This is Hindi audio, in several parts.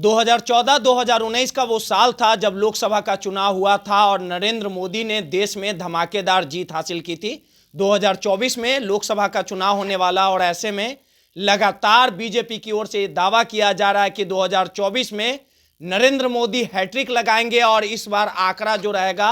2014-2019 का वो साल था जब लोकसभा का चुनाव हुआ था और नरेंद्र मोदी ने देश में धमाकेदार जीत हासिल की थी। 2024 में लोकसभा का चुनाव होने वाला और ऐसे में लगातार बीजेपी की ओर से ये दावा किया जा रहा है कि 2024 में नरेंद्र मोदी हैट्रिक लगाएंगे और इस बार आंकड़ा जो रहेगा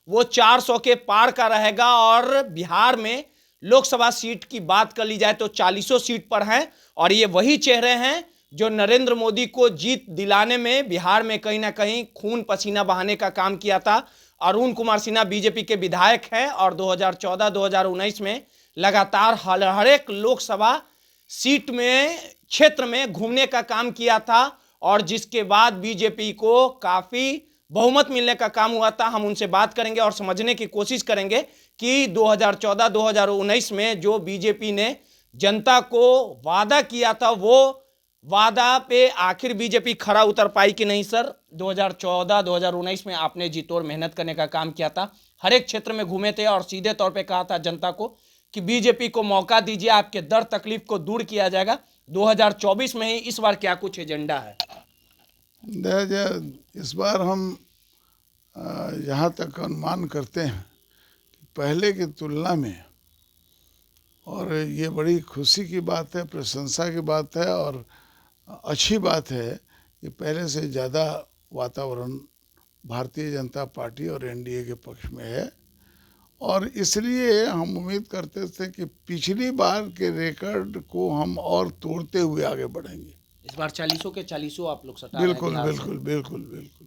वो 400 के पार का रहेगा। और बिहार में लोकसभा सीट की बात कर ली जाए तो 40 सीट पर हैं और ये वही चेहरे हैं जो नरेंद्र मोदी को जीत दिलाने में बिहार में कहीं ना कहीं खून पसीना बहाने का काम किया था। अरुण कुमार सिन्हा बीजेपी के विधायक हैं और 2014-2019 में लगातार हर एक लोकसभा सीट में क्षेत्र में घूमने का काम किया था और जिसके बाद बीजेपी को काफी बहुमत मिलने का काम हुआ था। हम उनसे बात करेंगे और समझने की कोशिश करेंगे कि 2014-2019 में जो बीजेपी ने जनता को वादा किया था वो वादा पे आखिर बीजेपी खरा उतर पाई कि नहीं। सर, 2014-2019 में आपने जी तोड़ मेहनत करने का काम किया था, हर एक क्षेत्र में घूमे थे और सीधे तौर पे कहा था जनता को कि बीजेपी को मौका दीजिए, आपके दर्द तकलीफ को दूर किया जाएगा। 2024 में ही इस बार क्या कुछ एजेंडा है? इस बार हम यहाँ तक अनुमान करते हैं कि पहले की तुलना में, और ये बड़ी खुशी की बात है, प्रशंसा की बात है और अच्छी बात है कि पहले से ज़्यादा वातावरण भारतीय जनता पार्टी और एनडीए के पक्ष में है। और इसलिए हम उम्मीद करते थे कि पिछली बार के रिकॉर्ड को हम और तोड़ते हुए आगे बढ़ेंगे। इस बार 40 के 40 आप लोग सटा बिल्कुल रहे हैं बिल्कुल बिल्कुल बिल्कुल।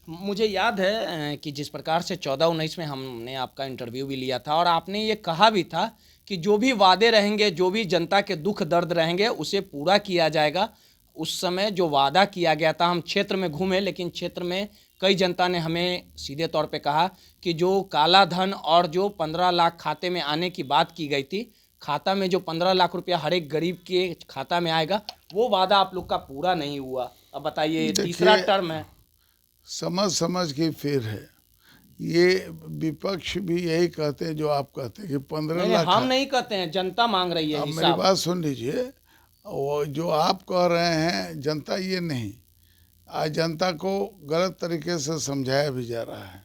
मुझे याद है कि जिस प्रकार से 14-19 में हमने आपका इंटरव्यू भी लिया था और आपने ये कहा भी था कि जो भी वादे रहेंगे, जो भी जनता के दुख दर्द रहेंगे उसे पूरा किया जाएगा। उस समय जो वादा किया गया था, हम क्षेत्र में घूमे लेकिन क्षेत्र में कई जनता ने हमें सीधे तौर पे कहा कि जो काला धन और जो 15 लाख खाते में आने की बात की गई थी, खाता में जो 15 लाख रुपया हर एक गरीब के खाता में आएगा, वो वादा आप लोग का पूरा नहीं हुआ। अब बताइए, तीसरा टर्म है, समझ के फिर है। ये विपक्ष भी यही कहते हैं जो आप कहते हैं कि 15 लाख। हम नहीं कहते हैं, जनता मांग रही है। मेरी बात सुन लीजिए, वो जो आप कह रहे हैं जनता ये नहीं, आज जनता को गलत तरीके से समझाया भी जा रहा है।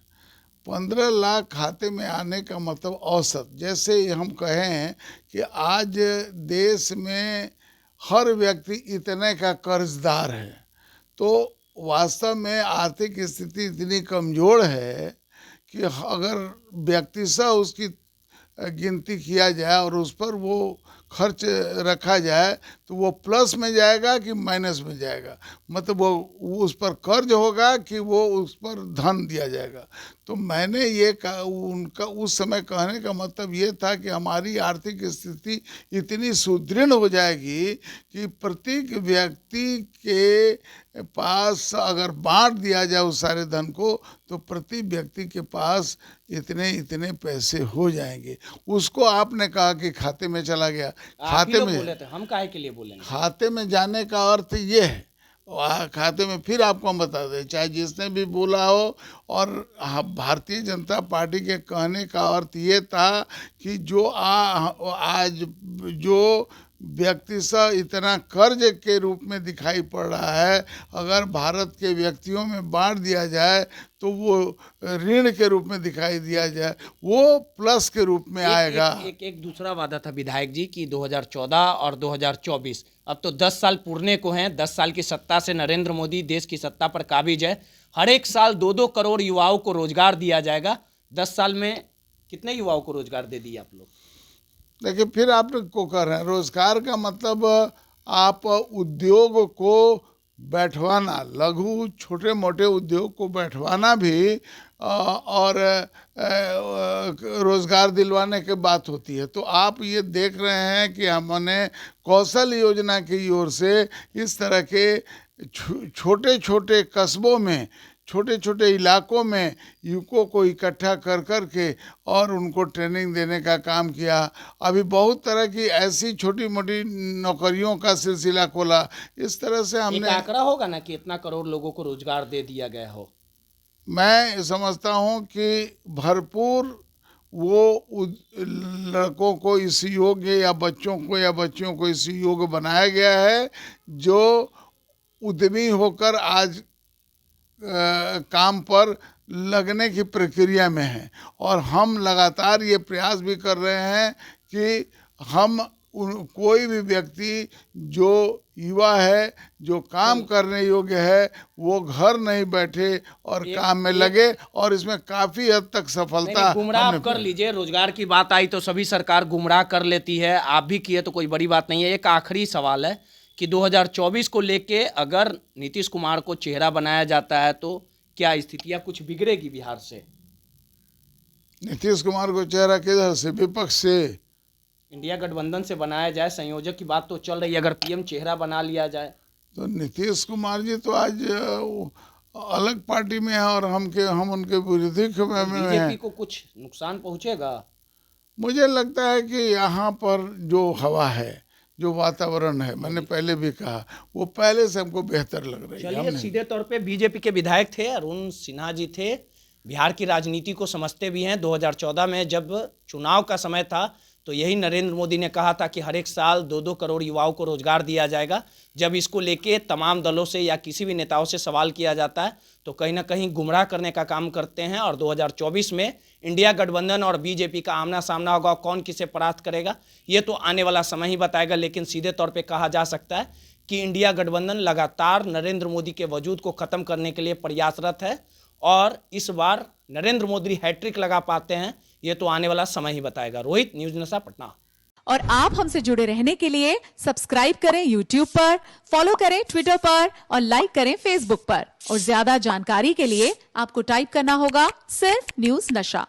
15 लाख खाते में आने का मतलब औसत, जैसे हम कहें कि आज देश में हर व्यक्ति इतने का कर्जदार है, तो वास्तव में आर्थिक स्थिति इतनी कमज़ोर है कि अगर व्यक्तिशः उसकी गिनती किया जाए और उस पर वो खर्च रखा जाए तो वो प्लस में जाएगा कि माइनस में जाएगा, मतलब वो उस पर कर्ज होगा कि वो उस पर धन दिया जाएगा। तो मैंने ये कहा, उनका उस समय कहने का मतलब ये था कि हमारी आर्थिक स्थिति इतनी सुदृढ़ हो जाएगी कि प्रत्येक व्यक्ति के पास अगर बांट दिया जाए उस सारे धन को तो प्रति व्यक्ति के पास इतने इतने पैसे हो जाएंगे। उसको आपने कहा कि खाते में चला गया, खाते में बोले थे, हम काहे के लिए बोलेंगे? खाते में जाने का अर्थ ये है, खाते में फिर आपको हम बता दें, चाहे जिसने भी बोला हो, और भारतीय जनता पार्टी के कहने का अर्थ ये था कि जो आज जो व्यक्ति से इतना कर्ज के रूप में दिखाई पड़ रहा है, अगर भारत के व्यक्तियों में बांट दिया जाए तो वो ऋण के रूप में दिखाई दिया जाए, वो प्लस के रूप में आएगा। एक दूसरा वादा था विधायक जी की 2014 और 2024, अब तो 10 साल पूरने को हैं। 10 साल की सत्ता से नरेंद्र मोदी देश की सत्ता पर काबिज है। हर एक साल 2-2 करोड़ युवाओं को रोजगार दिया जाएगा। 10 साल में कितने युवाओं को रोजगार दे दिए आप लोग? देखिए, फिर आप को कर रहे हैं रोजगार का मतलब आप उद्योग को बैठवाना, लघु छोटे मोटे उद्योग को बैठवाना भी और रोजगार दिलवाने की बात होती है। तो आप ये देख रहे हैं कि हमने कौशल योजना की ओर से इस तरह के छोटे छोटे कस्बों में, छोटे छोटे इलाकों में युवकों को इकट्ठा कर कर के और उनको ट्रेनिंग देने का काम किया। अभी बहुत तरह की ऐसी छोटी मोटी नौकरियों का सिलसिला खोला। इस तरह से हमने, एक आंकड़ा होगा ना कि इतना करोड़ लोगों को रोजगार दे दिया गया हो। मैं समझता हूँ कि भरपूर वो लड़कों को इस योग्य या बच्चों को या बच्चियों को इस योग्य बनाया गया है जो उद्यमी होकर आज काम पर लगने की प्रक्रिया में हैं। और हम लगातार ये प्रयास भी कर रहे हैं कि हम कोई भी व्यक्ति जो युवा है, जो काम करने योग्य है, वो घर नहीं बैठे और काम में लगे, और इसमें काफ़ी हद तक सफलता गुमराह आप कर लीजिए। रोजगार की बात आई तो सभी सरकार गुमराह कर लेती है, आप भी किए तो कोई बड़ी बात नहीं है। एक आखिरी सवाल है कि 2024 को लेके अगर नीतीश कुमार को चेहरा बनाया जाता है तो क्या स्थितियां कुछ बिगड़ेगी बिहार से? नीतीश कुमार को चेहरा किधर से? विपक्ष से। इंडिया गठबंधन से बनाया जाए, संयोजक की बात तो चल रही है, अगर पीएम चेहरा बना लिया जाए तो नीतीश कुमार जी तो आज अलग पार्टी में है और हम उनके विरोधी में बीजेपी हैं। को कुछ नुकसान पहुंचेगा? मुझे लगता है कि यहाँ पर जो हवा है, जो वातावरण है, मैंने पहले भी कहा, वो पहले से हमको बेहतर लग रही है। चलिए, सीधे तौर पे बीजेपी के विधायक थे, अरुण सिन्हा जी थे, बिहार की राजनीति को समझते भी हैं। 2014 में जब चुनाव का समय था तो यही नरेंद्र मोदी ने कहा था कि हर एक साल 2-2 करोड़ युवाओं को रोजगार दिया जाएगा। जब इसको लेके तमाम दलों से या किसी भी नेताओं से सवाल किया जाता है तो कहीं ना कहीं गुमराह करने का काम करते हैं। और 2024 में इंडिया गठबंधन और बीजेपी का आमना सामना होगा, कौन किसे परास्त करेगा ये तो आने वाला समय ही बताएगा। लेकिन सीधे तौर पे कहा जा सकता है कि इंडिया गठबंधन लगातार नरेंद्र मोदी के वजूद को ख़त्म करने के लिए प्रयासरत है, और इस बार नरेंद्र मोदी हैट्रिक लगा पाते हैं ये तो आने वाला समय ही बताएगा। रोहित, न्यूज़ नशा, पटना। और आप हमसे जुड़े रहने के लिए सब्सक्राइब करें YouTube पर, फॉलो करें Twitter पर और लाइक करें Facebook पर। और ज्यादा जानकारी के लिए आपको टाइप करना होगा सिर्फ न्यूज़ नशा।